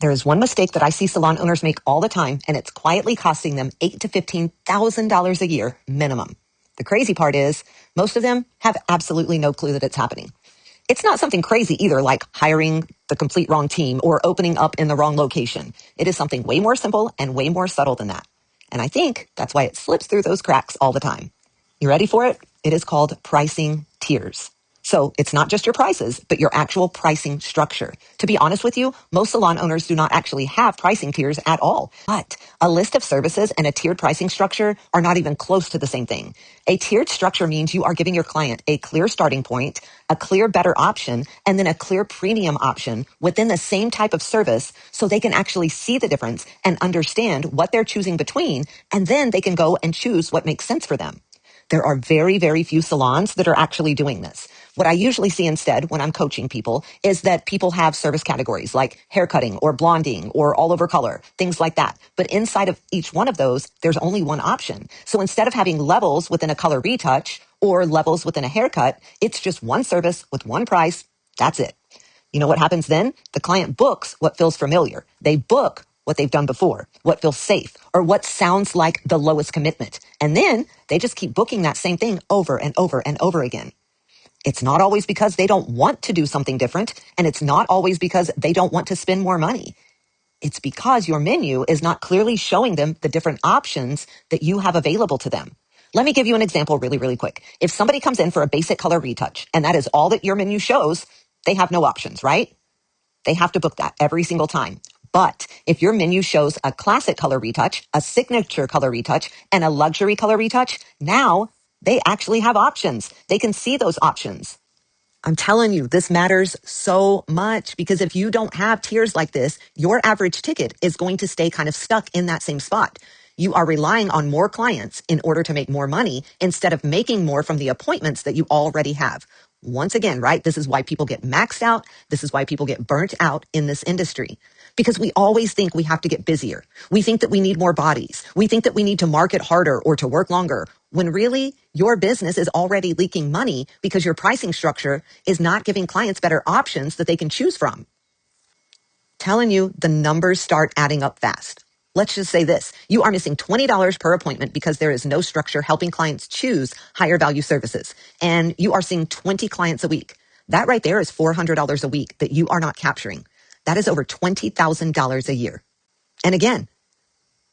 There is one mistake that I see salon owners make all the time, and it's quietly costing them $8,000 to $15,000 a year minimum. The crazy part is most of them have absolutely no clue that it's happening. It's not something crazy either, like hiring the complete wrong team or opening up in the wrong location. It is something way more simple and way more subtle than that. And I think that's why it slips through those cracks all the time. You ready for it? It is called pricing tiers. So it's not just your prices, but your actual pricing structure. To be honest with you, most salon owners do not actually have pricing tiers at all. But a list of services and a tiered pricing structure are not even close to the same thing. A tiered structure means you are giving your client a clear starting point, a clear better option, and then a clear premium option within the same type of service so they can actually see the difference and understand what they're choosing between, and then they can go and choose what makes sense for them. There are very, very few salons that are actually doing this. What I usually see instead when I'm coaching people is that people have service categories like haircutting or blonding or all over color, things like that. But inside of each one of those, there's only one option. So instead of having levels within a color retouch or levels within a haircut, it's just one service with one price. That's it. You know what happens then? The client books what feels familiar. They book what they've done before, what feels safe, or what sounds like the lowest commitment. And then they just keep booking that same thing over and over and over again. It's not always because they don't want to do something different, and it's not always because they don't want to spend more money. It's because your menu is not clearly showing them the different options that you have available to them. Let me give you an example really, really quick. If somebody comes in for a basic color retouch, and that is all that your menu shows, they have no options, right? They have to book that every single time. But if your menu shows a classic color retouch, a signature color retouch, and a luxury color retouch, now they actually have options. They can see those options. I'm telling you, this matters so much because if you don't have tiers like this, your average ticket is going to stay kind of stuck in that same spot. You are relying on more clients in order to make more money instead of making more from the appointments that you already have. Once again, right? This is why people get maxed out. This is why people get burnt out in this industry. Because we always think we have to get busier. We think that we need more bodies. We think that we need to market harder or to work longer, when really your business is already leaking money because your pricing structure is not giving clients better options that they can choose from. Telling you, the numbers start adding up fast. Let's just say this. You are missing $20 per appointment because there is no structure helping clients choose higher value services. And you are seeing 20 clients a week. That right there is $400 a week that you are not capturing. That is over $20,000 a year. And again,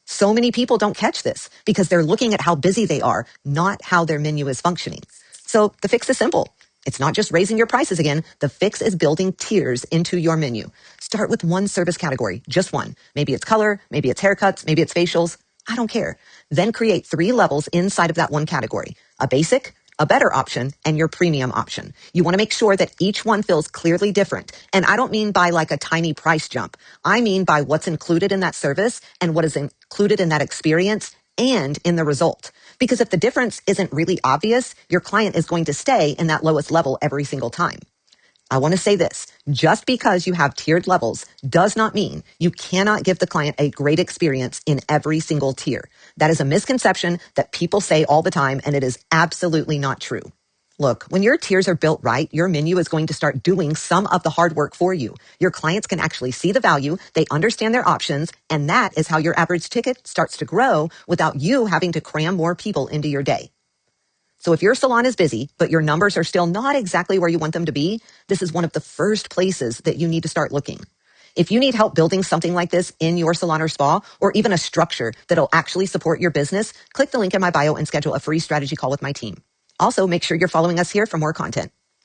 so many people don't catch this because they're looking at how busy they are, not how their menu is functioning. So the fix is simple. It's not just raising your prices again. The fix is building tiers into your menu. Start with one service category, just one. Maybe it's color, maybe it's haircuts, maybe it's facials. I don't care. Then create 3 levels inside of that one category. A basic, a better option, and your premium option. You want to make sure that each one feels clearly different. And I don't mean by like a tiny price jump. I mean by what's included in that service and what is included in that experience and in the result. Because if the difference isn't really obvious, your client is going to stay in that lowest level every single time. I want to say this, just because you have tiered levels does not mean you cannot give the client a great experience in every single tier. That is a misconception that people say all the time, and it is absolutely not true. Look, when your tiers are built right, your menu is going to start doing some of the hard work for you. Your clients can actually see the value, they understand their options, and that is how your average ticket starts to grow without you having to cram more people into your day. So if your salon is busy, but your numbers are still not exactly where you want them to be, this is one of the first places that you need to start looking. If you need help building something like this in your salon or spa, or even a structure that'll actually support your business, click the link in my bio and schedule a free strategy call with my team. Also, make sure you're following us here for more content.